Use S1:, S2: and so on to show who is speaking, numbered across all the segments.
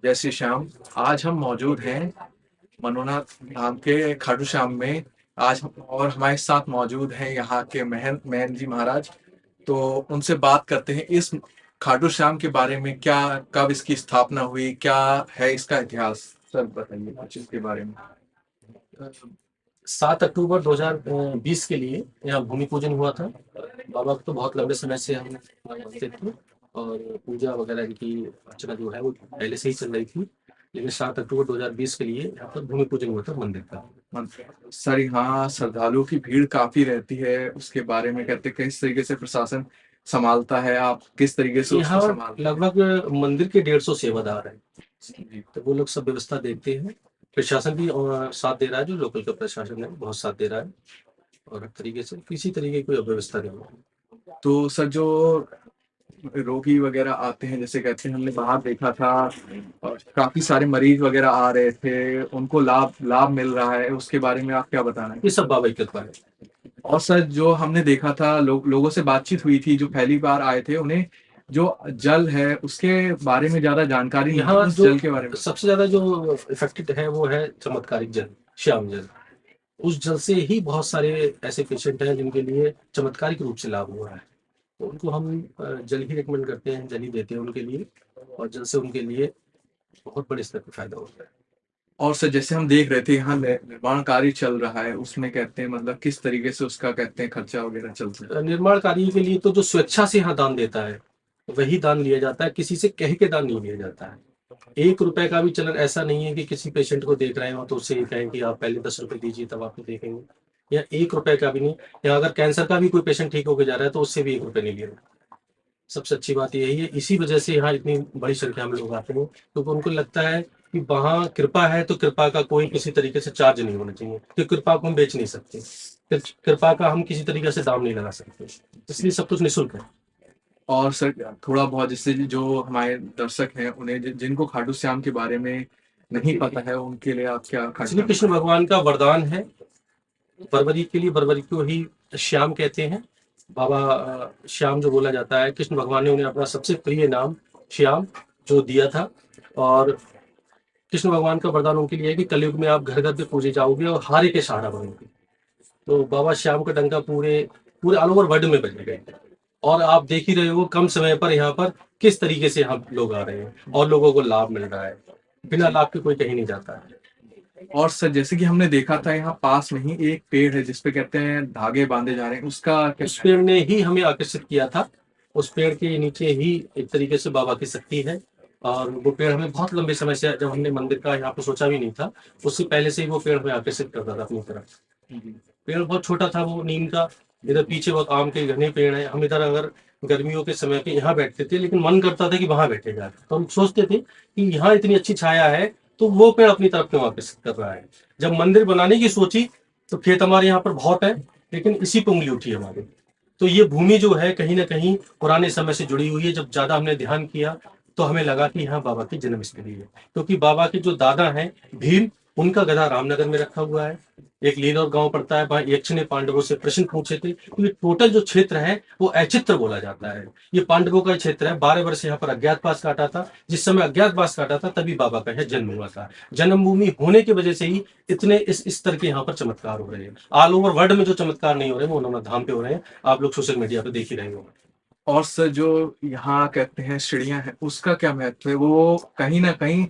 S1: जय श्री श्याम। आज हम मौजूद हैं मनोनाथ धाम के खाटू श्याम में। और हमारे साथ मौजूद हैं यहाँ के महन जी महाराज। तो उनसे बात करते हैं इस खाटू श्याम के बारे में, क्या कब इसकी स्थापना हुई, क्या है इसका इतिहास। सर बताइए कुछ इसके बारे में।
S2: 7 अक्टूबर 2020 के लिए यहाँ भूमि पूजन हुआ था। बाबा को तो बहुत लंबे समय से हम मानते थे और पूजा वगैरह इनकी अर्चना जो है वो पहले से ही चल रही थी। लेकिन 7 अक्टूबर 2020 के लिए यहाँ पर भूमि पूजन हुआ था मंदिर का।
S1: सर यहाँ श्रद्धालुओं की भीड़ काफी रहती है, उसके बारे में कहते हैं किस तरीके से प्रशासन संभालता है, आप किस तरीके से उसको
S2: यहाँ
S1: संभालते हैं।
S2: लगभग मंदिर के 150 सेवादार हैं,
S1: जी।
S2: तो वो लोग सब व्यवस्था देखते हैं। प्रशासन भी साथ दे रहा है, जो लोकल का प्रशासन है बहुत साथ दे रहा है और हर तरीके से किसी तरीके की कोई अव्यवस्था नहीं है।
S1: तो सर जो रोगी वगैरह आते हैं, जैसे कहते हैं हमने बाहर देखा था, और काफी सारे मरीज वगैरह आ रहे थे, उनको लाभ लाभ मिल रहा है, उसके बारे में आप क्या बताना है।
S2: ये सब बाबा की कृपा है।
S1: और सर जो हमने देखा था, लोगों से बातचीत हुई थी जो पहली बार आए थे, उन्हें जो जल है उसके बारे में ज्यादा जानकारी नहीं थी,
S2: यहाँ
S1: उस
S2: जो
S1: जल के बारे में।
S2: सबसे ज्यादा जो इफेक्टेड है वो है चमत्कारिक जल, श्याम जल। उस जल से ही बहुत सारे ऐसे पेशेंट हैं जिनके लिए चमत्कारिक रूप से लाभ हुआ है, तो उनको हम जल ही रिकमेंड करते हैं, जल ही देते हैं उनके लिए, और जल से उनके लिए बहुत बड़े स्तर पर फायदा होता है।
S1: और सर जैसे हम देख रहे थे यहाँ निर्माण कार्य चल रहा है, उसमें कहते हैं मतलब किस तरीके से उसका कहते हैं खर्चा वगैरह चलता है।
S2: निर्माण कार्य के लिए तो जो स्वेच्छा से यहाँ दान देता है वही दान लिया जाता है, किसी से कह के दान नहीं लिया जाता है। 1 रुपए का भी चलन ऐसा नहीं है कि किसी पेशेंट को देख रहे हो तो उससे ये कहें कि आप पहले 10 रुपए दीजिए तब आपको देखेंगे, या 1 रुपए का भी नहीं। या अगर कैंसर का भी कोई पेशेंट ठीक होकर जा रहा है तो उससे भी 1 रुपए नहीं लिया। सबसे अच्छी बात यही है, इसी वजह से यहाँ इतनी बड़ी संख्या में लोग आते हैं, क्योंकि उनको लगता है कि वहाँ कृपा है तो कृपा का कोई किसी तरीके से चार्ज नहीं होना चाहिए, क्योंकि कृपा को हम बेच नहीं सकते, कृपा का हम किसी तरीके से दाम नहीं लगा सकते, इसलिए सब कुछ निःशुल्क है।
S1: और सर थोड़ा बहुत जैसे जो हमारे दर्शक हैं, उन्हें जिनको खाटू श्याम के बारे में नहीं पता है, उनके लिए आप क्या खाटू
S2: श्री
S1: श्याम
S2: कृष्ण भगवान का वरदान है, बरबरी के लिए बरबरी को ही श्याम कहते हैं। बाबा श्याम जो बोला जाता है, कृष्ण भगवान ने उन्हें अपना सबसे प्रिय नाम श्याम जो दिया था। और कृष्ण भगवान का वरदान उनके लिए है कि कलयुग में आप घर घर पे पूजे जाओगे और हारे के सहारा बनोगे। तो बाबा श्याम का डंका पूरे पूरे ऑल ओवर वर्ल्ड में बज गए, और आप देख ही रहे हो कम समय पर यहाँ पर किस तरीके से हम लोग आ रहे हैं और लोगों को लाभ मिल रहा है। बिना
S1: जी।
S2: लाभ के कोई कहीं नहीं जाता है।
S1: और सर जैसे कि हमने देखा था, यहाँ पास में ही एक पेड़ है जिसपे कहते हैं धागे बांधे जा रहे हैं, उसका क्या
S2: उस
S1: महत्व
S2: पेड़ ने ही हमें आकर्षित किया था। उस पेड़ के नीचे ही एक तरीके से बाबा की शक्ति है, और वो पेड़ हमें बहुत लंबे समय से, जब हमने मंदिर का यहाँ पे सोचा भी नहीं था, उससे पहले से ही वो पेड़ हमें आकर्षित करता था अपनी तरफ।
S1: है। जी।
S2: पेड़ बहुत छोटा था वो नीम का। इधर पीछे बहुत आम के घने पेड़ हैं, हम इधर अगर गर्मियों के समय पे यहाँ बैठते थे, लेकिन मन करता था कि वहां बैठे जाए, तो हम सोचते थे कि यहाँ इतनी अच्छी छाया है तो वो पेड़ अपनी तरफ क्यों आकर्षित कर रहा है। जब मंदिर बनाने की सोची तो खेत हमारे यहाँ पर बहुत है, लेकिन इसी पे उंगली उठी हमारी। तो ये भूमि जो है कहीं ना कहीं पुराने समय से जुड़ी हुई है। जब ज्यादा हमने ध्यान किया तो हमें लगा कि यहाँ बाबा की जन्म स्थली है, क्योंकि बाबा के जो दादा हैं भीम, उनका गधा रामनगर में रखा हुआ है। एक लीलौर गांव पड़ता है, वहां यक्ष ने पांडवों से प्रश्न पूछे थे, तो ये टोटल जो क्षेत्र है वो अचित्र बोला जाता है। ये पांडवों का क्षेत्र है। 12 वर्ष यहाँ पर अज्ञातवास काटा था। जिस समय अज्ञातवास काटा था तभी बाबा का यहाँ जन्म हुआ था। जन्मभूमि होने की वजह से ही इतने इस स्तर के यहाँ पर चमत्कार हो रहे हैं। ऑल ओवर वर्ल्ड में जो चमत्कार नहीं हो रहे वो उन्होंने धाम पे हो रहे हैं, आप लोग सोशल मीडिया पे देख ही रहे हो।
S1: और सर जो यहाँ कहते हैं सीढ़ियां हैं, उसका क्या महत्व है, वो कहीं ना कहीं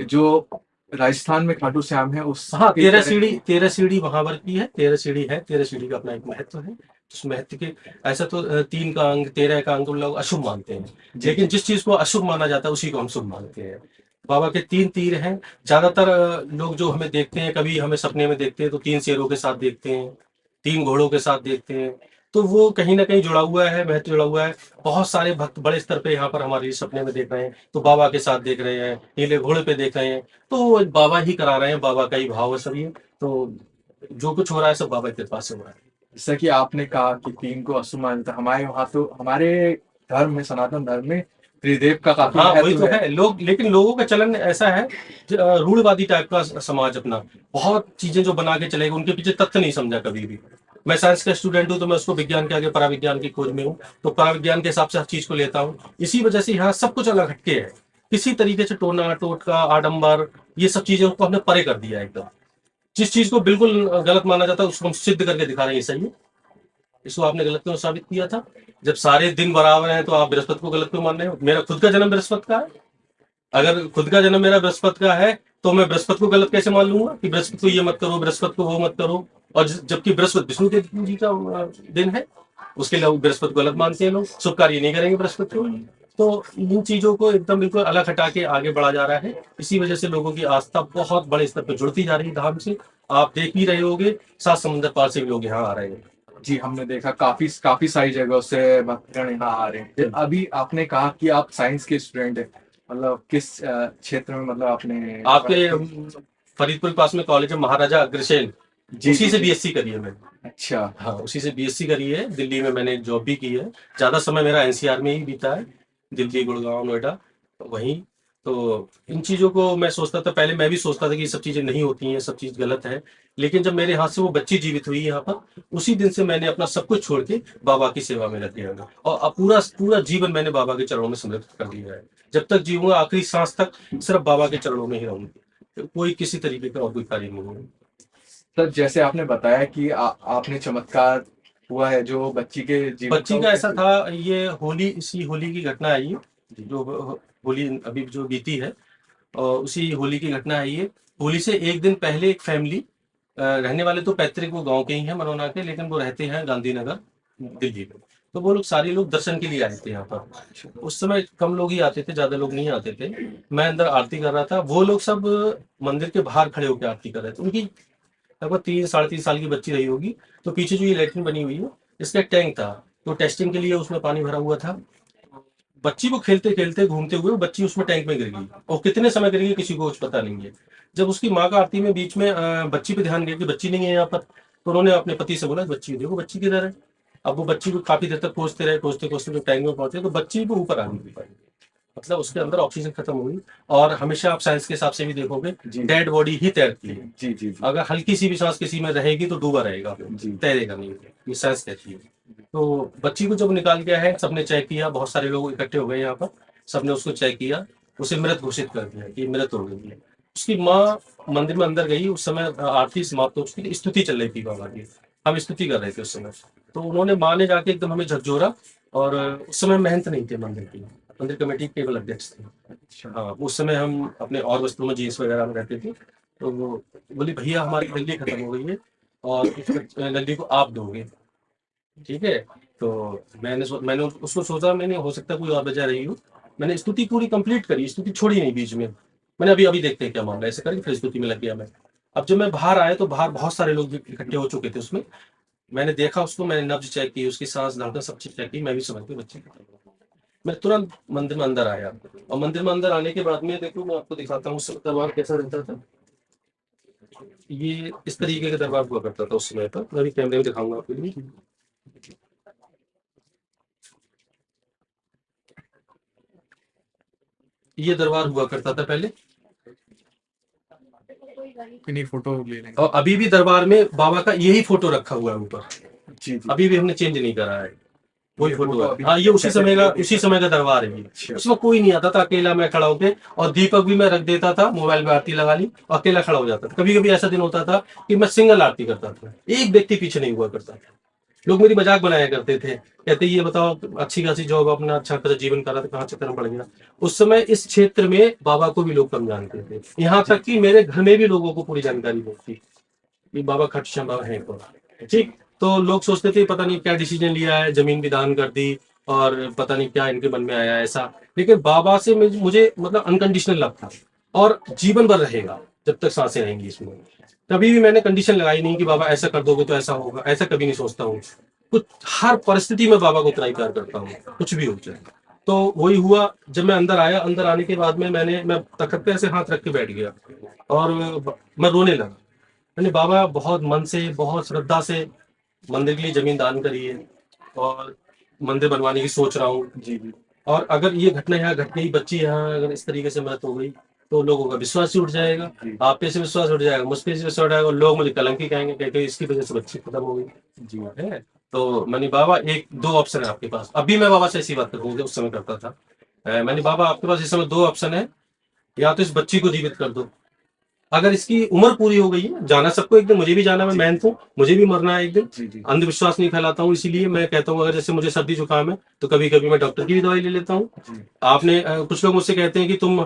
S1: जो राजस्थान में खाटू श्याम है
S2: हाँ,
S1: उसकी तरह।
S2: 13 सीढ़ी वहां पर की है, 13 सीढ़ी है, 13 सीढ़ी का अपना एक महत्व है। उस महत्व के, ऐसा तो 3 का अंग 13 का अंग लोग अशुभ मानते हैं,
S1: जी।
S2: लेकिन जिस चीज को अशुभ माना जाता है उसी को हम शुभ मानते हैं। बाबा के 3 तीर हैं। ज्यादातर लोग जो हमें देखते हैं, कभी हमें सपने में देखते हैं तो 3 शेरों के साथ देखते हैं, 3 घोड़ों के साथ देखते हैं, तो वो कहीं ना कहीं जुड़ा हुआ है, महत्व जुड़ा हुआ है। बहुत सारे भक्त बड़े स्तर पे यहाँ पर हमारे सपने में देख रहे हैं तो बाबा के साथ देख रहे हैं, नीले घोड़े पे देख रहे हैं, तो वो बाबा ही करा रहे हैं, बाबा का ही भाव है सब ये। तो जो कुछ हो रहा है सब बाबा की कृपा से हो रहा है।
S1: जैसा कि आपने कहा कि तीन को अशुभ मानता, हमारे वहाँ तो हमारे धर्म में, सनातन धर्म में त्रिदेव का काफी
S2: हाँ वही
S1: महत्व
S2: तो
S1: है।
S2: है लोग, लेकिन लोगों का चलन ऐसा है, रूढ़वादी टाइप का समाज अपना, बहुत चीजें जो बना के चलेगा, उनके पीछे तथ्य नहीं समझा कभी भी। मैं साइंस का स्टूडेंट हूँ तो मैं उसको विज्ञान के आगे पराविज्ञान की खोज में हूँ, तो पराविज्ञान के हिसाब से हर चीज को लेता हूँ। इसी वजह से यहाँ सब कुछ अलग हटके है। किसी तरीके से टोना टोटका आडंबर ये सब चीजें को हमने परे कर दिया है एकदम। जिस चीज को बिल्कुल गलत माना जाता है उसको हम सिद्ध करके दिखा रहे हैं, ये सही है। इसको आपने गलत क्यों साबित किया था? जब सारे दिन बराबर हैं तो आप बृहस्पति को गलत क्यों मान रहे हो? मेरा खुद का जन्म बृहस्पति का है। अगर खुद का जन्म मेरा बृहस्पति का है तो मैं बृहस्पति को गलत कैसे मान लूंगा कि बृहस्पति को ये मत करो, बृहस्पति को वो मत करो, और जबकि बृहस्पति विष्णु के जी का दिन है, उसके लिए बृहस्पति को गलत मानते हैं लोग, शुभ कार्य नहीं करेंगे बृहस्पति को। तो इन चीजों को एकदम बिल्कुल अलग हटा के आगे बढ़ा जा रहा है। इसी वजह से लोगों की आस्था बहुत बड़े स्तर पर जुड़ती जा रही है धाम से। आप देख ही रहे होगे, 7 समुंदर पार से भी लोग यहाँ आ रहे हैं।
S1: जी, हमने देखा काफी काफी सारी जगहों से भक्तगण यहाँ आ रहे हैं। अभी आपने कहा कि आप साइंस के स्टूडेंट हैं, मतलब किस क्षेत्र में, मतलब आपने
S2: आपके फरीदपुर के पास में कॉलेज है महाराजा अग्रसेन, उसी से बीएससी करी है मैंने।
S1: अच्छा।
S2: हाँ, उसी से बीएससी करी है। दिल्ली में मैंने जॉब भी की है, ज्यादा समय मेरा एनसीआर में ही बीता है, दिल्ली गुड़गांव नोएडा वहीं। तो इन चीजों को मैं सोचता था, पहले मैं भी सोचता था कि ये सब चीजें नहीं होती हैं, सब चीज गलत है। लेकिन जब मेरे हाथ से वो बच्ची जीवित हुई यहाँ पर, उसी दिन से मैंने अपना सब कुछ छोड़ के बाबा की सेवा में लग गया और अब पूरा पूरा जीवन मैंने बाबा के चरणों में समर्पित कर दिया है। जब तक जीऊंगा आखिरी सांस तक सिर्फ बाबा के चरणों में ही रहूंगी, कोई किसी तरीके का और कोई कार्य नहीं है।
S1: सर, जैसे आपने बताया कि आपने चमत्कार हुआ है जो बच्ची के जीवन
S2: बच्ची का ऐसा था, ये होली, इसी होली की घटना है ये, जो होली अभी जो बीती है, और उसी होली की घटना है ये। होली से एक दिन पहले एक फैमिली, रहने वाले तो पैतृक वो गांव के ही हैं मनोना के, लेकिन वो रहते हैं गांधीनगर दिल्ली में। तो वो लोग सारे लोग दर्शन के लिए आए थे यहाँ पर। उस समय कम लोग ही आते थे, ज्यादा लोग नहीं आते थे। मैं अंदर आरती कर रहा था, वो लोग सब मंदिर के बाहर खड़े होकर आरती कर रहे थे। उनकी लगभग 3 साढ़े 3 साल की बच्ची रही होगी। तो पीछे जो ये लैट्रिन बनी हुई है, इसका एक टैंक था, तो टेस्टिंग के लिए उसमें पानी भरा हुआ था। बच्ची को खेलते खेलते घूमते हुए बच्ची उसमें टैंक में गिर गई, और कितने समय गिर गई किसी को कुछ पता नहीं है। जब उसकी माँ का आरती में बीच में बच्ची पे ध्यान गया कि बच्ची नहीं है यहाँ पर, तो उन्होंने अपने पति से बोला बच्ची देखो, बच्ची किधर है। अब वो बच्ची को काफी देर तक खोजते रहे, खोजते खोजते जब टैंक में पहुंचे तो बच्ची को ऊपर आ गई, मतलब उसके अंदर ऑक्सीजन खत्म हो गई। और हमेशा आप साइंस के हिसाब से भी देखोगे, डेड बॉडी ही तैरती है।
S1: जी।
S2: अगर हल्की सी भी सांस किसी में रहेगी तो डूबा रहेगा, तैरेगा नहीं, ये साइंस कहती है। तो बच्ची को जब निकाल गया है, सबने चेक किया, बहुत सारे लोग इकट्ठे हो गए यहाँ पर, सबने उसको चेक किया, उसे मृत घोषित कर दिया कि मृत हो गई है। उसकी माँ मंदिर में अंदर गई, उस समय आरती समाप्त हो चुकी थी, स्तुति चल रही थी बाबा की, हम स्तुति कर रहे थे उस समय। तो उन्होंने, माँ ने जाके एकदम हमें झकझोरा, और उस समय महंत नहीं थे मंदिर की, मंदिर कमेटी के केवल अध्यक्ष थे। हाँ, उस समय हम अपने और वस्त्रों में, जीन्स वगैरह में रहते थे। तो वो बोली भैया हमारी नल्ली खत्म हो गई है और इस नल्ली को आप दोगे, ठीक है। तो मैंने उसको सोचा, मैंने हो सकता है कोई और वजह रही हो। मैंने स्तुति पूरी कंप्लीट करी, स्तुति छोड़ी नहीं बीच में। मैंने अभी देखते हैं क्या मामला, ऐसे करके फिर स्तुति में लग गया मैं। अब जब मैं बाहर आया तो बाहर बहुत सारे लोग इकट्ठे हो चुके थे उसमें। मैंने देखा उसको, मैंने नब्ज चेक की, उसकी सांस धड़कन सब चीज चेक की, मैं भी समझ गया बच्चे खत्म हो गई। मैं तुरंत मंदिर में अंदर आया, और मंदिर में अंदर आने के बाद में देखो, मैं आपको दिखाता हूँ उस दरबार कैसा रहता था। ये इस तरीके का दरबार हुआ करता था उस समय पर, मैं भी कैमरे में दिखाऊंगा आपके लिए। ये दरबार हुआ करता था पहले,
S1: इन्हीं फोटो ले लेंगे।
S2: और अभी भी दरबार में बाबा का यही फोटो रखा हुआ है ऊपर।
S1: जी।
S2: अभी भी हमने चेंज नहीं करा है, वही
S1: ये
S2: फोटो
S1: फोटो
S2: है। हाँ, ये उसी समय का दरबार है ये। उसमें कोई नहीं आता था, अकेला मैं खड़ा होके, और दीपक भी मैं रख देता था, मोबाइल में आरती लगा ली और अकेला खड़ा हो जाता था। कभी कभी ऐसा दिन होता था कि मैं सिंगल आरती करता था, एक व्यक्ति पीछे नहीं हुआ करता था। लोग मेरी मजाक बनाया करते थे, कहते ये बताओ अच्छी खासी जॉब, अपना अच्छा खासा जीवन कर रहा था, कहाँ चक्कर में पड़ गया। उस समय इस क्षेत्र में बाबा को भी लोग कम जानते थे, यहाँ तक कि मेरे घर में भी लोगों को पूरी जानकारी होती कि बाबा खटश्याम बाबा है कौन, ठीक। तो लोग सोचते थे पता नहीं क्या डिसीजन लिया है, जमीन भी दान कर दी, और पता नहीं क्या इनके मन में आया ऐसा। लेकिन बाबा से मुझे मतलब अनकंडीशनल लव था, और जीवन भर रहेगा जब तक सांसें रहेंगी इसमें। कभी भी मैंने कंडीशन लगाई नहीं कि बाबा ऐसा कर दोगे तो ऐसा होगा, ऐसा कभी नहीं सोचता हूँ। कुछ हर परिस्थिति में बाबा को उतना ही प्यार करता हूँ, कुछ भी हो जाए। तो वही हुआ, जब मैं अंदर आया, अंदर आने के बाद में मैं तखत पे ऐसे हाथ रख के बैठ गया, और मैं रोने लगा। मैंने बाबा बहुत मन से, बहुत श्रद्धा से मंदिर के लिए जमीन दान करी है, और मंदिर बनवाने की सोच रहा हूँ जी। और अगर ये घटना यहाँ घट गई, बच्ची यहाँ अगर इस तरीके से मृत हो गई, तो लोगों का विश्वास ही उठ जाएगा, आप पे से विश्वास उठ जाएगा, मुझ पे से विश्वास उठ जाएगा, और लोग मुझे कलंकी कहेंगे, कहते इसकी वजह से बच्ची खत्म हो गई जी है। तो मैंने बाबा, एक दो ऑप्शन है आपके पास। अभी मैं बाबा से ऐसी बात करूंगा, उस समय करता था मैंने बाबा आपके पास इस समय दो ऑप्शन है, या तो इस बच्ची को जीवित कर दो, अगर इसकी उम्र पूरी हो गई है, जाना सबको एक दिन, मुझे भी जाना है, मैं मेहनत हूँ, मुझे भी मरना है एक दिन।
S1: जी जी
S2: अंधविश्वास नहीं फैलाता हूँ, इसीलिए मैं कहता हूँ अगर जैसे मुझे सर्दी जुकाम है तो कभी कभी मैं डॉक्टर की भी दवाई ले लेता हूँ।
S1: जी
S2: आपने कुछ लोग मुझसे कहते हैं कि तुम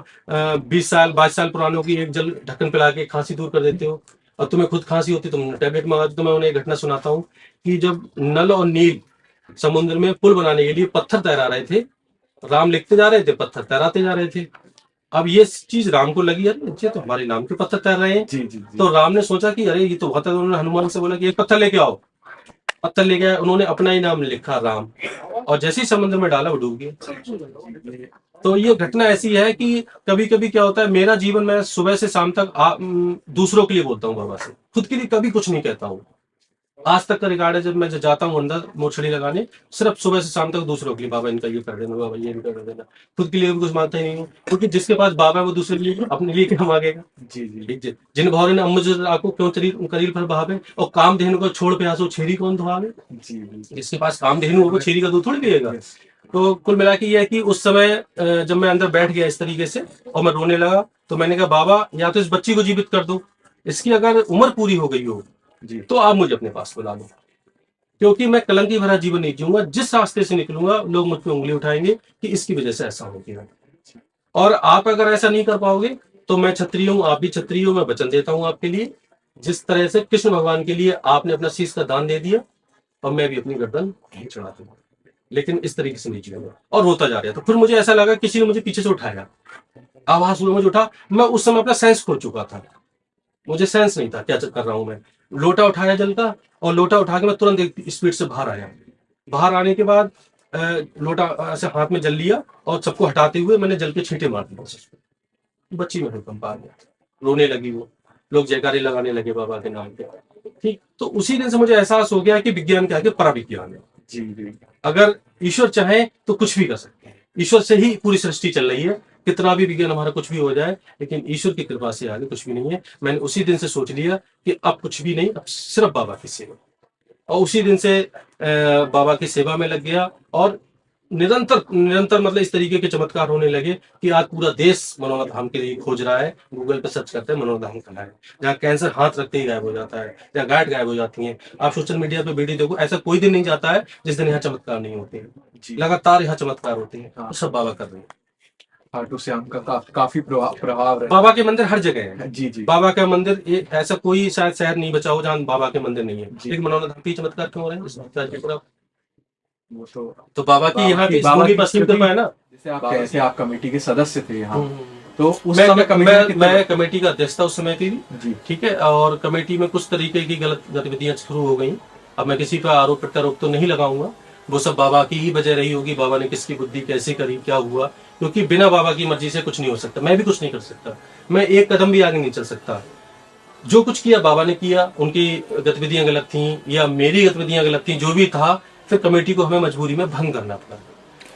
S2: 20 साल 22 साल पुरानों की एक जल ढक्कन पिला के खांसी दूर कर देते हो, और तुम्हें खुद खांसी होती तुम टैबलेट मंगा दो। तो मैं उन्हें एक घटना सुनाता हूँ कि जब नल और नील समुद्र में पुल बनाने के लिए पत्थर तैरा रहे थे, राम लिखते जा रहे थे, पत्थर तैराते जा रहे थे। अब ये चीज राम को लगी, अरे ये तो हमारे नाम के पत्थर तैर रहे हैं।
S1: जी जी जी
S2: तो राम ने सोचा कि अरे ये तो बहुत है, उन्होंने हनुमान से बोला कि एक पत्थर लेके आओ। पत्थर लेके आए, उन्होंने अपना ही नाम लिखा राम, और जैसे ही समुद्र में डाला वो डूब गया। तो ये घटना ऐसी है कि कभी कभी क्या होता है, मेरा जीवन मैं सुबह से शाम तक दूसरों के लिए बोलता हूँ बाबा से, खुद के लिए कभी कुछ नहीं कहता हूँ। आज तक का रिकॉर्ड है, जब मैं जाता हूँ अंदर मोछड़ी लगाने, सिर्फ सुबह से शाम तक दूसरों के लिए, बाबा इनका ये कर देना, बाबा ये भी कर देना। खुद के लिए भी कुछ मांगता ही नहीं हूँ, क्योंकि जिसके पास बाबा है वो दूसरे के लिए अपने लिए क्या मांगेगा।
S1: जी जी
S2: ठीक है, जिन भौरे ने अम्मुझ आको क्यों करील पर बहावे, और काम धेनु को छोड़ प्यासो छेरी कौन धुआवे।
S1: जी बिल्कुल
S2: जिसके पास काम धेनु हो वो छेरी का दूध थोड़ी पिएगा।
S1: यस
S2: तो कुल मिला के ये है कि उस समय जब मैं अंदर बैठ गया इस तरीके से और मैं रोने लगा, तो मैंने कहा बाबा या तो इस बच्ची को जीवित कर दो, इसकी अगर उम्र पूरी हो गई हो
S1: जी
S2: तो आप मुझे अपने पास बुला लो, क्योंकि मैं कलंकी भरा जीवन नहीं जीऊंगा। जिस रास्ते से निकलूंगा लोग मुझ पर उंगली उठाएंगे कि इसकी वजह से ऐसा हो गया। और आप अगर ऐसा नहीं कर पाओगे तो मैं क्षत्रिय हूं, आप भी क्षत्रिय हो, मैं वचन देता हूं आपके लिए, जिस तरह से कृष्ण भगवान के लिए आपने अपना शीश का दान दे दिया, और मैं भी अपनी गर्दन नहीं चढ़ा दूंगा, लेकिन इस तरीके से नहीं जीऊंगा। और रोता जा रहा था। फिर मुझे ऐसा लगा किसी ने मुझे पीछे से उठाया, आवाज हुई, मुझे उठा। मैं उस समय अपना सेंस खो चुका था, मुझे सेंस नहीं था क्या कर रहा हूं मैं। लोटा उठाया जल का, और लोटा उठा के मैं तुरंत एक स्पीड से बाहर आया। बाहर आने के बाद लोटा ऐसे हाथ में जल लिया, और सबको हटाते हुए मैंने जल के छींटे मार दिए। बच्ची में भूकंप आ गया, रोने लगी वो, लोग जयकारे लगाने लगे बाबा के नाम पे। ठीक, तो उसी दिन से मुझे एहसास हो गया कि विज्ञान के आगे पराविज्ञान है।
S1: जी जी
S2: अगर ईश्वर चाहे तो कुछ भी कर सकते हैं, ईश्वर से ही पूरी सृष्टि चल रही है। कितना भी विज्ञान हमारा कुछ भी हो जाए, लेकिन ईश्वर की कृपा से आगे कुछ भी नहीं है। मैंने उसी दिन से सोच लिया कि अब कुछ भी नहीं, अब सिर्फ बाबा की सेवा। और उसी दिन से बाबा की सेवा में लग गया, और निरंतर निरंतर मतलब इस तरीके के चमत्कार होने लगे कि आज पूरा देश मनोना धाम के लिए खोज रहा है। गूगल पे सर्च करते हैं मनोना धाम कहाँ है, जहाँ कैंसर हाथ रखते ही गायब हो जाता है, जहाँ गांठ गायब हो जाती है। आप सोशल मीडिया पे वीडियो देखो, ऐसा कोई दिन नहीं जाता है जिस दिन यहाँ चमत्कार नहीं होते हैं।
S1: जी
S2: लगातार यहाँ चमत्कार होते हैं,
S1: हाँ।
S2: तो सब बाबा कर रहे हैं।
S1: खाटू श्याम का काफी प्रभाव रहता
S2: बाबा के मंदिर हर जगह है।
S1: है जी जी
S2: बाबा का मंदिर ऐसा कोई शायद शहर नहीं बचा हो जहाँ बाबा के मंदिर नहीं है।
S1: जी।
S2: लेकिन मनोना धाम पे ही चमत्कार क्यों हो रहे हैं इस राज्य के तरफ?
S1: वो तो
S2: तो बाबा की यहाँ पे इस
S1: बाबा
S2: भूमि
S1: की
S2: पर असीम
S1: क्योंकि
S2: कृपा है ना।
S1: जैसे आप कैसे आप कमेटी के सदस्य थे यहाँ,
S2: हम्म।
S1: तो उस समय कमेटी में कितने
S2: मैं कमेटी का अध्यक्ष था उस समय की भी।
S1: जी
S2: ठीक है, और कमेटी में कुछ तरीके की गलत गतिविधियां शुरू हो गई। अब मैं किसी पर आरोप प्रत्यारोप तो नहीं लगाऊंगा, वो सब बाबा की ही वजह रही होगी, बाबा ने किसकी बुद्धि कैसे करी, क्या हुआ। क्योंकि बिना बाबा की मर्जी से कुछ नहीं हो सकता, मैं भी कुछ नहीं कर सकता, मैं एक कदम भी आगे नहीं चल सकता। जो कुछ किया बाबा ने किया, उनकी गतिविधियां गलत थी या मेरी गतिविधियां गलत थी, जो भी था, फिर कमेटी को हमें मजबूरी में भंग करना पड़ा।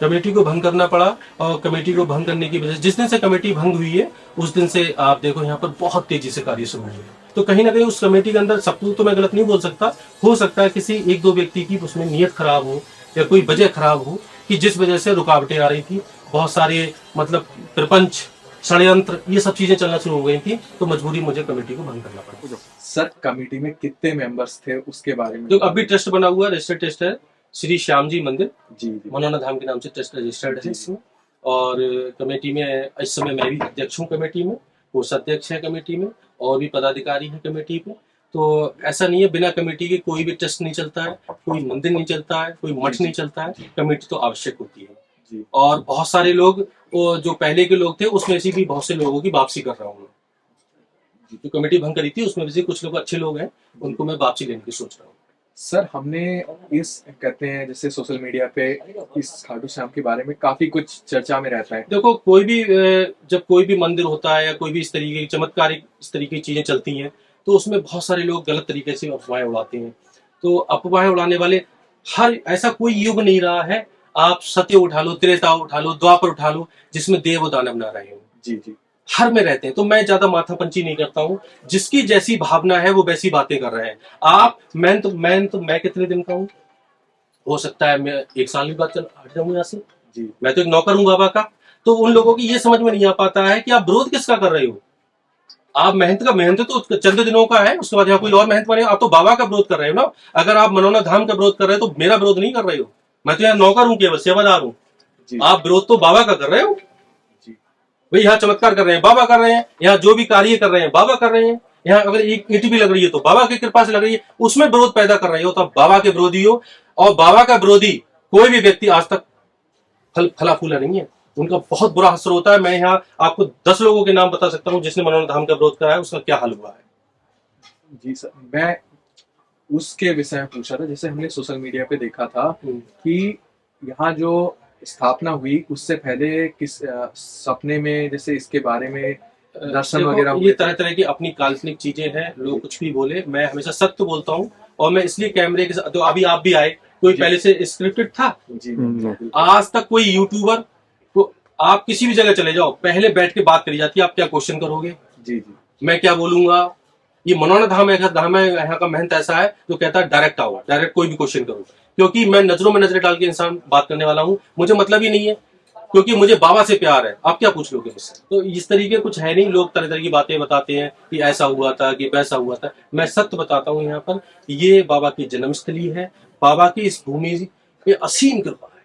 S2: कमेटी को भंग करना पड़ा, और कमेटी को भंग करने की वजह से जिस दिन से कमेटी भंग हुई है उस दिन से आप देखो यहाँ पर बहुत तेजी से कार्य शुरू हुए। तो कहीं ना कहीं उस कमेटी के अंदर सबको तो मैं गलत नहीं बोल सकता, हो सकता है किसी एक दो व्यक्ति की उसमें नीयत खराब हो या कोई वजह खराब हो, कि जिस वजह से रुकावटें आ रही थी, बहुत सारे मतलब प्रपंच षड्यंत्र ये सब चीजें चलना शुरू हो गई थी, तो मजबूरी मुझे कमेटी को भंग करना पड़ा।
S1: सर कमेटी में कितने मेंबर्स थे उसके बारे में?
S2: तो अभी ट्रस्ट बना हुआ, रजिस्टर्ड ट्रस्ट है, श्री श्याम जी मंदिर
S1: जी जी
S2: मनोना धाम के नाम से ट्रस्ट रजिस्टर्ड है इसमें। और कमेटी में इस समय मैं भी अध्यक्ष हूँ कमेटी में, कोषाध्यक्ष है कमेटी में, और भी पदाधिकारी हैं कमेटी पे। तो ऐसा नहीं है बिना कमेटी के कोई भी ट्रस्ट नहीं चलता है, कोई मंदिर नहीं चलता है, कोई मठ नहीं चलता है। कमेटी तो आवश्यक होती है
S1: जी।
S2: और बहुत सारे लोग जो पहले के लोग थे उसमें से भी बहुत से लोगों की वापसी कर रहा हूँ मैं। जो कमेटी भंग करी थी उसमें से कुछ लोग अच्छे लोग हैं, उनको मैं वापसी लेने की सोच रहा हूँ।
S1: सर हमने इस कहते हैं जैसे सोशल मीडिया पे इस खाटू श्याम के बारे में काफी कुछ चर्चा में रहता है।
S2: देखो कोई भी जब कोई भी मंदिर होता है या कोई भी इस तरीके की चमत्कारिक इस तरीके की चीजें चलती हैं, तो उसमें बहुत सारे लोग गलत तरीके से अफवाहें उड़ाते हैं। तो अफवाहें उड़ाने वाले हर ऐसा कोई युग नहीं रहा है, आप सत्य उठा लो, त्रेता उठा लो, द्वापर उठा लो, जिसमें देव और दानव ना रहे हो।
S1: जी जी
S2: हर में रहते हैं। तो मैं ज्यादा माथापंची नहीं करता हूँ, जिसकी जैसी भावना है वो वैसी बातें कर रहे हैं। आप मैं कितने दिन का हूँ, हो सकता है मैं 1 साल की बात चल हट जाऊँ यहाँ से।
S1: जी
S2: मैं तो एक नौकर हूँ बाबा का। तो उन लोगों की ये समझ में नहीं आ पाता है कि आप विरोध किसका कर रहे हो। आप मेहनत तो चंद दिनों का है, उसके बाद यहाँ कोई और मेहनत बने। आप तो बाबा का विरोध कर रहे हो ना। अगर आप मनोना धाम का विरोध कर रहे हो तो मेरा विरोध नहीं कर रहे हो। मैं तो यहाँ नौकर हूँ, केवल सेवादार हूँ। आप विरोध तो बाबा का कर रहे हो। भाई यहाँ चमत्कार कर रहे हैं, बाबा कर रहे हैं। यहाँ जो भी कार्य कर रहे हैं, बाबा कर रहे हैं। यहाँ अगर एक ईंट भी लग रही है तो बाबा की कृपा से लग रही है, उसमें विरोध पैदा कर रहे हो तो आप बाबा के विरोधी हो। और बाबा का विरोधी कोई भी व्यक्ति आज तक फला फूला नहीं है। उनका बहुत बुरा असर होता है। मैं यहाँ आपको 10 लोगों के नाम बता सकता हूँ जिसने मनोना धाम का विरोध करा है, उसका क्या हाल हुआ है।
S1: जी सर, मैं उसके विषय में पूछा था। जैसे हमने सोशल मीडिया पे देखा था कि यहाँ जो स्थापना हुई उससे पहले किस सपने में जैसे इसके बारे में दर्शन वगैरह
S2: ये तरह तरह की अपनी काल्पनिक चीजें हैं। लोग कुछ भी बोले, मैं हमेशा सत्य बोलता हूँ। और मैं इसलिए कैमरे के साथ, तो अभी आप भी आए, कोई पहले से स्क्रिप्टेड था?
S1: जी
S2: आज तक कोई यूट्यूबर को, आप किसी भी जगह चले जाओ, पहले बैठ के बात करी जाती है, आप क्या क्वेश्चन करोगे,
S1: जी
S2: मैं क्या बोलूंगा। ये मनोना धाम है, यहाँ का महंत ऐसा है जो कहता है डायरेक्ट आओ, डायरेक्ट कोई भी क्वेश्चन करो। क्योंकि मैं नजरों में नजरें डाल के इंसान बात करने वाला हूँ, मुझे मतलब ही नहीं है, क्योंकि मुझे बाबा से प्यार है। आप क्या पूछ लोगे मुझसे? तो इस तरीके कुछ है नहीं। लोग तरह तरह की बातें बताते हैं कि ऐसा हुआ था, कि वैसा हुआ था। मैं सत्य बताता हूँ। यहाँ पर ये बाबा की जन्मस्थली है। बाबा की इस भूमि पे असीम कृपा है।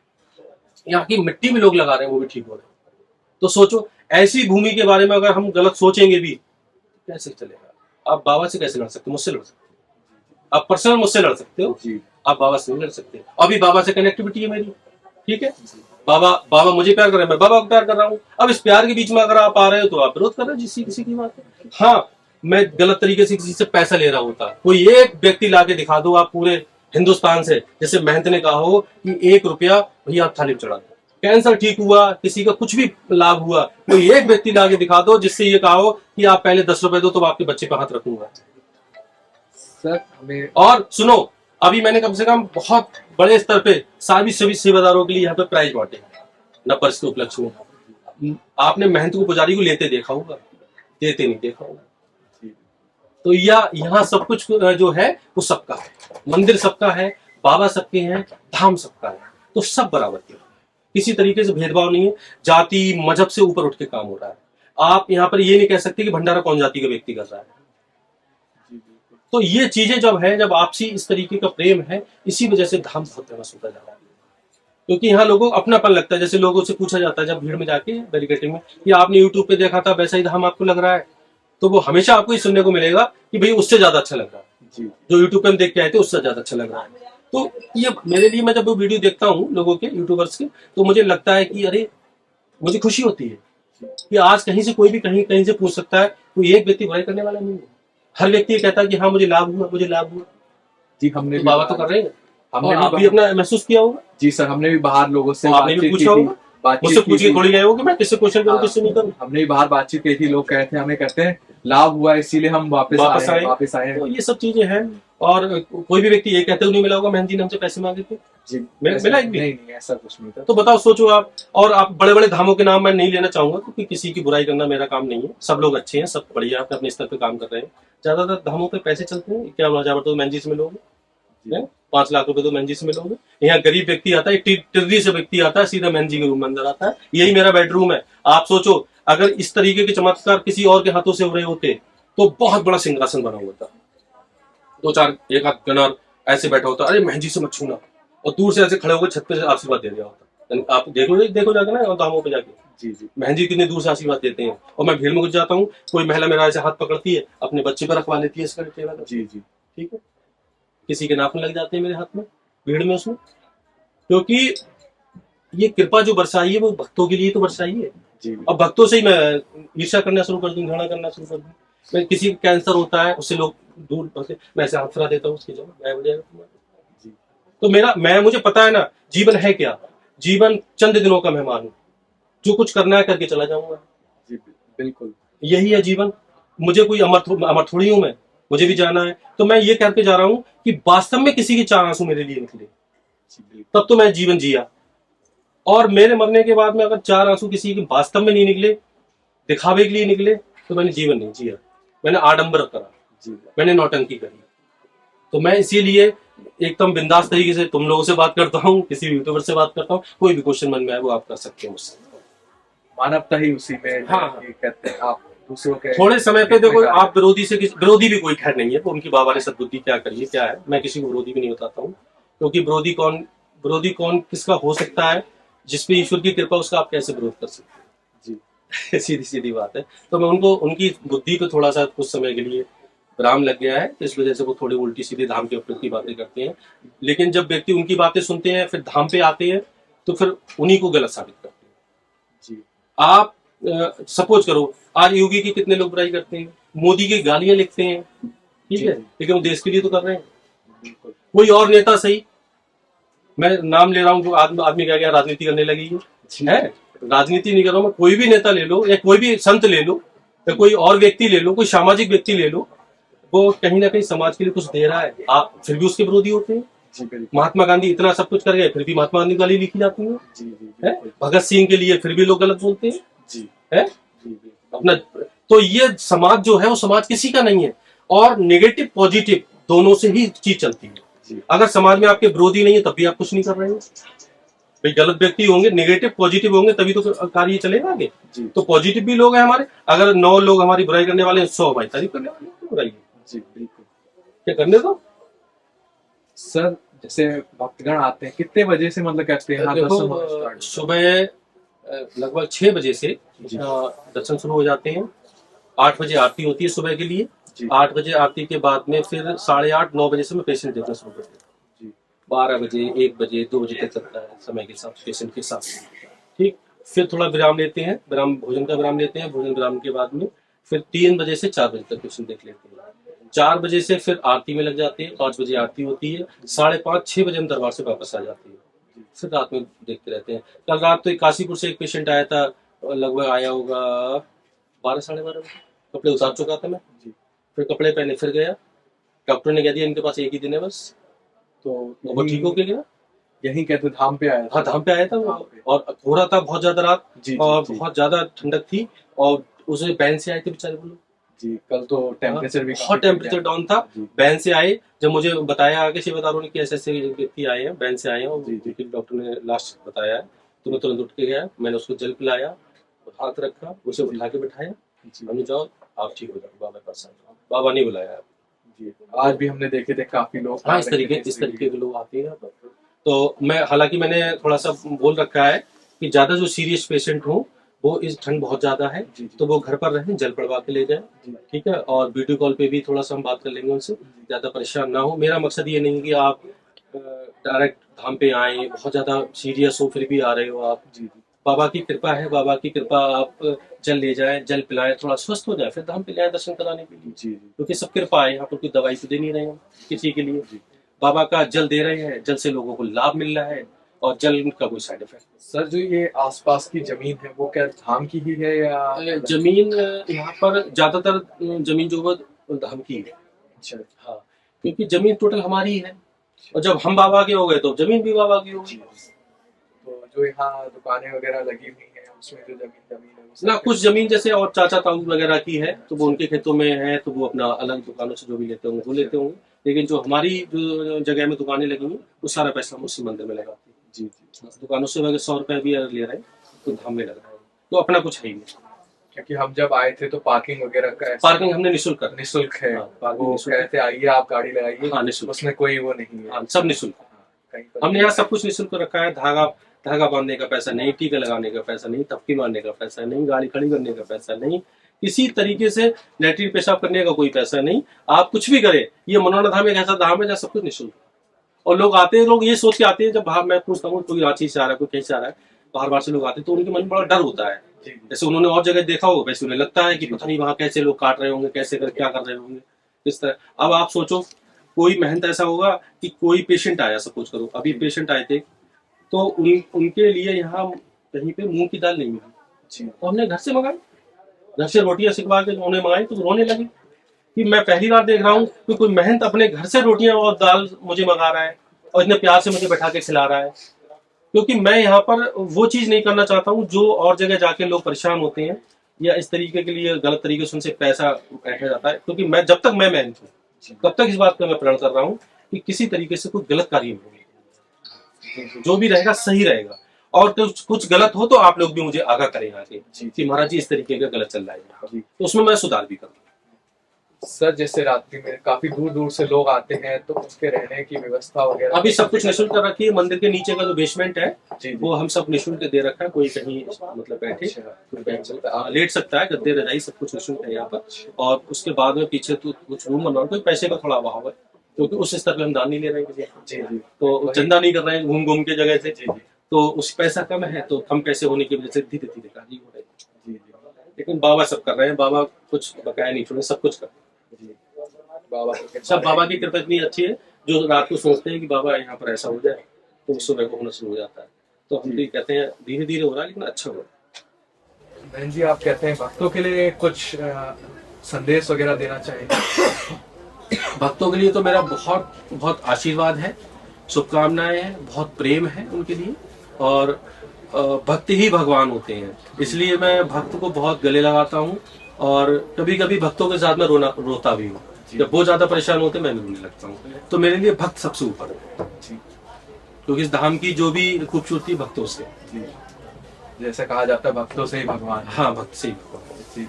S2: यहाँ की मिट्टी में लोग लगा रहे हैं, वो भी ठीक हो रहे हैं। तो सोचो, ऐसी भूमि के बारे में अगर हम गलत सोचेंगे भी, कैसे चलेगा। आप बाबा से कैसे लड़ सकते हो? मुझसे लड़ सकते हो। आप पर्सनल मुझसे लड़ सकते हो, आप बाबा से नहीं लड़ सकते। अभी बाबा से कनेक्टिविटी है मेरी, ठीक है। बाबा मुझे प्यार कर रहे हैं, मैं बाबा को प्यार कर रहा हूँ। अब इस प्यार के बीच में अगर आप आ रहे हो तो आप विरोध कर रहे हो जिसकी किसी की बात है। हाँ, मैं गलत तरीके से किसी से पैसा ले रहा होता, कोई एक व्यक्ति लाके दिखा दो आप पूरे हिंदुस्तान से, जैसे महंत ने कहा हो कि 1 रुपया भैया आप थाली में चढ़ा दो, कैंसर ठीक हुआ, किसी का कुछ भी लाभ हुआ, कोई एक व्यक्ति लाके दिखा दो जिससे ये कहा हो कि आप पहले 10 रुपए दो तो आपके बच्चे पे हाथ रखूंगा
S1: सर। हमें
S2: और सुनो, अभी मैंने कम से कम बहुत बड़े स्तर पे सभी सेवादारों के लिए यहाँ पे प्राइज बांटे नववर्ष के उपलक्ष्य में। आपने महंत को, पुजारी को लेते देखा होगा, देते नहीं देखा होगा। तो यहाँ सब कुछ जो है वो सबका है। मंदिर सबका है, बाबा सबके हैं, धाम सबका है। तो सब बराबर के, किसी तरीके से भेदभाव नहीं है। जाति मजहब से ऊपर उठ के काम हो रहा है। आप यहाँ पर ये नहीं कह सकते कि भंडारा कौन जाति का व्यक्ति कर रहा है। तो ये चीजें जब है, जब आपसी इस तरीके का प्रेम है, इसी वजह से धाम बहुत फेमस होता जा रहा है। क्योंकि यहाँ लोगों को अपनापन लगता है। जैसे लोगों से पूछा जाता है जब भीड़ में जाके बैरिकेडिंग में, कि आपने यूट्यूब पे देखा था वैसा ही धाम आपको लग रहा है, तो वो हमेशा आपको ही सुनने को मिलेगा कि भाई उससे ज्यादा अच्छा लग रहा है, जो यूट्यूब पे हम देख के आए थे उससे ज्यादा अच्छा लग रहा है। तो ये मेरे लिए, मैं जब वो वीडियो देखता हूँ लोगों के, यूट्यूबर्स के, तो मुझे लगता है कि अरे, मुझे खुशी होती है कि आज कहीं से कोई भी कहीं से पूछ सकता है, कोई एक व्यक्ति बुराई करने वाला नहीं है। हर व्यक्ति ये कहता है कि हाँ मुझे लाभ हुआ, मुझे लाभ हुआ।
S1: जी, हमने
S2: तो बाबा तो कर रहे हैं,
S1: हमने
S2: आप भी अपना महसूस किया होगा।
S1: जी सर, हमने भी बाहर लोगों से
S2: आपने भी पूछा होगा, मुझसे पूछ के थोड़ी गए हो कि मैं किससे क्वेश्चन करूं, किससे नहीं करूं।
S1: हमने भी बाहर बातचीत की थी, लोग कहते हैं, हमें कहते हैं लाभ हुआ इसीलिए हम वापस आए।
S2: तो ये सब चीजें हैं। और कोई भी व्यक्ति ये कहते हुए नहीं मिला होगा महंत जी ने हमसे पैसे मांगे थे।
S1: जी,
S2: मिला एक भी
S1: नहीं, ऐसा कुछ नहीं था।
S2: तो बताओ, सोचो आप। और आप बड़े बड़े धामों के नाम मैं नहीं लेना चाहूंगा, क्योंकि किसी की बुराई करना मेरा काम नहीं है। सब लोग अच्छे हैं, सब बढ़िया अपने अपने स्तर पे काम कर रहे हैं। ज्यादातर धामों पे पैसे चलते हैं। क्या हजार तो महंत जी से मिलोगे, 5 लाख रुपए तो महंत जी से मिलोगे। यहाँ गरीब व्यक्ति आता है, टिर्री से व्यक्ति आता है, सीधा महंत जी के रूम में अंदर आता है। यही मेरा बेडरूम है। आप सोचो, अगर इस तरीके के चमत्कार किसी और के हाथों से हो रहे होते तो बहुत बड़ा सिंहासन बना हुआ था, 2-4 एक आध गनर ऐसे बैठा होता, अरे महंत जी से मत छूना, और दूर से ऐसे खड़े होकर छत पे आशीर्वाद दे दिया होता। आप देखो जाके ना धामों पे जाके, जी महंत जी कितने दूर से आशीर्वाद देते हैं। और मैं भीड़ में घुस जाता हूँ, कोई महिला मेरा ऐसे हाथ पकड़ती है, अपने बच्चे पर रखवा लेती है इसका टेबल। जी, ठीक है। किसी के नाखून लग जाते हैं मेरे हाथ में, भीड़ में उसमें। क्योंकि ये कृपा जो बरसाई है वो भक्तों के लिए तो बरसाई है। अब भक्तों से ही मैं ईर्ष्या करना शुरू कर दूं, घृणा करना शुरू कर दूं। मैं किसी का कैंसर होता है, उससे लोग दूर भगते, मैं ऐसे हाथ फैला देता हूँ उसकी जगह, गायब हो जाएगा तुम्हारा। तो मुझे पता है ना, जीवन है क्या। जीवन चंद दिनों का मेहमान हूँ, जो कुछ करना है करके चला जाऊंगा।
S1: जी बिल्कुल, यही
S2: यही है जीवन। मुझे कोई अमर थोड़ी हूं मैं, मुझे भी जाना है। तो मैं ये करके जा रहा हूँ कि वास्तव में किसी के 4 आंसू मेरे लिए निकले, तब तो मैं जीवन जिया। और मेरे मरने के बाद में अगर 4 आंसू किसी के वास्तव में नहीं निकले, दिखावे के लिए निकले, तो मैंने जीवन नहीं जिया। मैंने आडंबर करा, मैंने नौटंकी करी। तो मैं इसीलिए एकदम बिंदास तरीके से तुम लोगों से बात करता हूँ, किसी यूट्यूबर से बात करता हूँ। कोई भी क्वेश्चन मन में आए वो आप कर सकते हैं मुझसे।
S1: मानवता ही उसी में है,
S2: हाँ।
S1: कि कहते हैं आप दूसरों के
S2: थोड़े समय पे देखो आप विरोधी भी कोई खैर नहीं है, तो उनकी बाबा ने सद्बुद्धि क्या करी है क्या है, मैं किसी को विरोधी भी नहीं बताता हूँ, क्योंकि विरोधी कौन किसका हो सकता है, जिसपे ईश्वर की कृपा उसका आप कैसे विरोध कर सकते
S1: जी
S2: हैं। सीधी सीधी बात है। तो मैं उनको उनकी बुद्धि पे थोड़ा सा कुछ समय के लिए विराम लग गया है, तो इस वजह से वो थोड़ी उल्टी सीधी धाम के ऊपर की बातें करते हैं। लेकिन जब व्यक्ति उनकी बातें सुनते हैं फिर धाम पे आते हैं तो फिर उन्हीं को गलत साबित करते हैं।
S1: जी
S2: आप सपोज करो, आज योगी की कितने लोग बुराई करते हैं, मोदी की गालियां लिखते हैं, ठीक
S1: जी
S2: है, लेकिन वो देश के लिए तो कर रहे हैं।
S1: बिल्कुल
S2: कोई और नेता सही, मैं नाम ले रहा हूँ, जो आदमी क्या क्या राजनीति करने लगी है, राजनीति नहीं कर रहा हूँ मैं, कोई भी नेता ले लो या कोई भी संत ले लो या कोई और व्यक्ति ले लो, कोई सामाजिक व्यक्ति ले लो, वो कहीं ना कहीं समाज के लिए कुछ दे रहा है, आप फिर भी उसके विरोधी होते हैं।
S1: जी बिल्कुल
S2: महात्मा गांधी इतना सब कुछ कर गए, फिर भी महात्मा गांधी गाली लिखी जाती है।
S1: जी जी
S2: है?
S1: बिल्कुल
S2: भगत सिंह के लिए फिर भी लोग गलत बोलते हैं।
S1: जी
S2: है?
S1: जी बिल्कुल
S2: अपना, तो ये समाज जो है वो समाज किसी का नहीं है, और नेगेटिव पॉजिटिव दोनों से ही चीज चलती है।
S1: जी
S2: अगर समाज में आपके विरोधी नहीं है तब भी आप कुछ नहीं कर रहे हो, भाई गलत व्यक्ति होंगे, नेगेटिव पॉजिटिव होंगे तभी तो कार्य चलेगा आगे।
S1: जी
S2: तो पॉजिटिव भी लोग हैं हमारे, अगर 9 लोग हमारी बुराई करने वाले हैं, 100 हमारी तारीफ करने वाले हैं, बुराई
S1: जी बिल्कुल
S2: क्या करने दो।
S1: सर जैसे भक्तगण आते हैं कितने बजे से मतलब कहते हैं यहाँ दर्शन होना
S2: देखो
S1: स्टार्ट
S2: सुबह लगभग 6 बजे से
S1: जी।
S2: दर्शन शुरू हो जाते हैं। 8 बजे आरती होती है सुबह के लिए।
S1: जी
S2: 8 बजे आरती के बाद में फिर 8:30-9 बजे से मैं पेशेंट देखना शुरू करता हूँ।
S1: जी
S2: 12 बजे, 1 बजे, 2 बजे तक चलता है समय के साथ, पेशेंट के साथ। ठीक, फिर थोड़ा विराम लेते हैं, विराम भोजन का विराम लेते हैं, भोजन विराम के बाद में फिर 3 बजे से 4 बजे तक पेशेंट देख लेते हैं। 4 बजे से फिर आरती में लग जाते हैं, 5 बजे आरती होती है, 5:30-6 बजे हम दरबार से वापस आ जाते हैं, फिर रात में देखते रहते हैं। कल रात तो काशीपुर से एक पेशेंट आया था, लगभग आया होगा 12-12:30 बजे, कपड़े उतार चुका था मैं,
S1: जी
S2: फिर कपड़े पहने फिर गया, डॉक्टर ने कह दिया इनके पास एक ही दिन है बस,
S1: तो
S2: वो ठीक हो गया।
S1: यहीं कहते धाम पे आया
S2: हाँ धाम पे आया था वो,
S1: धाम पे।
S2: और हो रहा था बहुत ज्यादा रात,
S1: जी
S2: और
S1: जी
S2: बहुत ज्यादा ठंडक थी, और उसे बैन से आए थे बेचारे वो लोग।
S1: जी कल तो टेम्परेचर भी
S2: बहुत
S1: काफी
S2: टेम्परेचर डाउन था।
S1: जी
S2: बैन से आए, जब मुझे बताया आगे सेवादारों ने कि ऐसे ऐसे व्यक्ति आए हैं, बैन से आए हैं, और
S1: जी, जी।
S2: डॉक्टर ने लास्ट बताया है, तो मैं तुरंत उठ के गया, मैंने उसको जल पिलाया, हाथ रखा, उसे उठा के बिठाया,
S1: जी
S2: हमने जाओ आप ठीक हो जाओ, बाबा के पास आ जाओ। बाबा नहीं बुलाया।
S1: जी आज भी हमने देखे थे काफी लोग
S2: हाँ
S1: आ
S2: इस
S1: रहे
S2: तरीके
S1: थे
S2: के लोग आते हैं यहाँ पर। तो मैं, हालांकि मैंने थोड़ा सा बोल रखा है कि ज्यादा जो सीरियस पेशेंट हो, वो इस ठंड बहुत ज्यादा है
S1: जी, जी।
S2: तो वो घर पर रहें, जल पड़वा के ले जाए,
S1: जी
S2: ठीक है, और वीडियो कॉल पे भी थोड़ा सा हम बात कर लेंगे उनसे, ज्यादा परेशान ना हो। मेरा मकसद ये नहीं कि आप डायरेक्ट धाम पे आए, बहुत ज्यादा सीरियस हो फिर भी आ रहे हो आप।
S1: जी जी
S2: बाबा की कृपा है, बाबा की कृपा, आप जल ले जाए, जल पिलाएं, थोड़ा स्वस्थ हो जाए, फिर धाम पे ले आए दर्शन कराने के लिए,
S1: जी जी
S2: क्योंकि सब कृपा है, यहाँ पर कोई दवाई तो दे नहीं रहे हैं किसी के लिए,
S1: जी।
S2: बाबा का जल दे रहे हैं, जल से लोगों को लाभ मिल रहा है, और जल का कोई साइड इफेक्ट।
S1: सर जो ये आसपास की जमीन है वो क्या धाम की ही है या
S2: जमीन यहाँ पर ज्यादातर जमीन जो है धाम की है।
S1: अच्छा
S2: हाँ, क्योंकि जमीन टोटल हमारी है, और जब हम बाबा के हो गए तो जमीन भी बाबा की होगी।
S1: तो जो यहाँ दुकानें वगैरह लगी हुई हैं उसमें जो जमीन है वो
S2: ना कुछ जमीन जैसे और चाचा ताऊ वगैरह की है, तो वो उनके खेतों में है, तो वो अपना अलग दुकानों से जो भी लेते होंगे वो लेते होंगे, लेकिन जो हमारी जो जगह में दुकानें लगी हुई वो सारा पैसा हम उसी मंदिर में लगाते हैं।
S1: जी जी
S2: दुकानों से अगर 100 रुपए भी अगर ले रहे हैं तो धाम में लग रहा है, तो अपना कुछ है ही नहीं।
S1: क्योंकि हम जब आए थे तो पार्किंग वगैरह का ऐसा
S2: पार्किंग हमने निःशुल्क कर,
S1: निःशुल्क है
S2: हाँ, पार्किंग
S1: वो
S2: निःशुल्क है।
S1: कहते आइए आप गाड़ी लगाइए
S2: हाँ निःशुल्क,
S1: उसमें कोई वो नहीं है
S2: हाँ सब निःशुल्क।
S1: हाँ, कहीं पर
S2: हमने यहाँ सब कुछ निःशुल्क रखा है, धागा बांधने का पैसा नहीं, टीका लगाने का पैसा नहीं, तपकी मारने का पैसा नहीं, गाड़ी खड़ी करने का पैसा नहीं, किसी तरीके से लैट्रिन पेशाब करने का कोई पैसा नहीं। आप कुछ भी करें, ये मनोरंजन धाम एक ऐसा धाम है जहाँ सब कुछ निःशुल्क। और लोग आते हैं, लोग ये सोच के आते हैं, जब बाहर मैं पूछता हूँ कोई रांची से आ रहा है, कोई कहीं से आ रहा है, बाहर से लोग आते हैं तो उनके मन में बड़ा डर होता है,
S1: जी जी
S2: जैसे उन्होंने और जगह देखा हो वैसे उन्हें लगता है कि पता नहीं वहाँ कैसे लोग काट रहे होंगे, कैसे कर क्या कर रहे होंगे इस तरह। अब आप सोचो, कोई महंत ऐसा होगा कि कोई पेशेंट आया, सपोज करो अभी पेशेंट आए थे, तो उनके लिए यहाँ कहीं पे मूंग की दाल नहीं मिली,
S1: जी
S2: तो हमने घर से मंगाई, घर से रोटियां सिखवा के उन्हें मंगाई, तो रोने लगे कि मैं पहली बार देख रहा हूँ कि कोई महंत अपने घर से रोटियां और दाल मुझे मंगा रहा है और इतने प्यार से मुझे बैठा के खिला रहा है। क्योंकि मैं यहाँ पर वो चीज नहीं करना चाहता हूँ जो और जगह जाके लोग परेशान होते हैं, या इस तरीके के लिए गलत तरीके से उनसे पैसा ऐंठा जाता है। क्योंकि मैं जब तक मैं महंत हूँ तब तक इस बात का मैं प्रण कर रहा हूँ कि किसी तरीके से कोई गलत कार्य नहीं होगा, जो भी रहेगा सही रहेगा। और कुछ गलत हो तो आप लोग भी मुझे आगाह करें आगे
S1: जी।
S2: कि महाराज जी इस तरीके का गलत चल रहा है यहाँ।
S1: जी।
S2: तो उसमें मैं सुधार भी करूँगा।
S1: सर जैसे रात्रि में काफी दूर दूर से लोग आते हैं तो उसके रहने की व्यवस्था वगैरह
S2: अभी सब कुछ निःशुल्क कर रखी है। मंदिर के नीचे का जो बेसमेंट है
S1: जी जी।
S2: वो हम सब निःशुल्क दे रखा है। कोई कहीं मतलब बैठे
S1: अच्छा।
S2: कोई बैठ सकता है, लेट सकता है, गद्दे रजाई सब कुछ निःशुल्क है यहाँ पर। और उसके बाद में पीछे तो कुछ रूम बनवा, कोई पैसे का थोड़ा अभाव है क्योंकि उस स्तर पे हम दान नहीं ले रहे हैं किसी
S1: जी जी।
S2: तो चंदा नहीं कर रहे हैं घूम घूम के जगह से।
S1: जी जी।
S2: तो उस पैसा कम है तो कम पैसे होने की वजह से धीरे धीरे कार्य हो रहे हैं।
S1: जी जी।
S2: लेकिन बाबा सब कर रहे हैं, बाबा कुछ बकाया नहीं छोड़े, सब कुछ कर रहे हैं।
S1: जी। बाबा की कृपा
S2: सब बाबा
S1: है।
S2: की कृपा इतनी अच्छी है, जो रात को सोचते हैं कि बाबा यहाँ पर ऐसा हो जाए तो सुबह को होना शुरू हो जाता है। तो हम भी कहते हैं धीरे धीरे हो रहा है लेकिन अच्छा हो रहा है।
S1: बहन जी आप कहते हैं भक्तों के लिए कुछ संदेश वगैरह देना चाहेंगे?
S2: भक्तों के लिए तो मेरा बहुत बहुत आशीर्वाद है, शुभकामनाएं हैं, बहुत प्रेम है उनके लिए। और भक्त ही भगवान होते हैं, इसलिए मैं भक्त को बहुत गले लगाता हूँ। और कभी कभी भक्तों के साथ में रोता भी हूँ। जब वो ज्यादा परेशान होते हैं मैं रोने लगता हूँ। तो मेरे लिए भक्त सबसे ऊपर है,
S1: जी
S2: क्योंकि इस धाम की जो भी खूबसूरती भक्तों से।
S1: जी। जैसे कहा जाता है भक्तों से ही भगवान है।
S2: हाँ, भक्त से ही भगवान।
S1: जी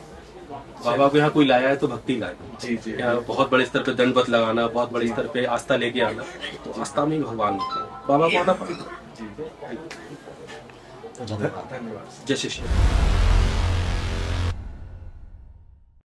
S2: बाबा को यहाँ कोई लाया है तो भक्ति लाया।
S1: जी जी।
S2: यहाँ बहुत बड़े स्तर पे दंडवत लगाना, बहुत बड़े स्तर पे आस्था लेके आना, तो आस्था में ही भगवान होते हैं। बाबा को आना पड़ेगा।
S1: जी।
S2: धन्यवाद।
S1: धन्यवाद।
S2: जय श्री कृष्ण।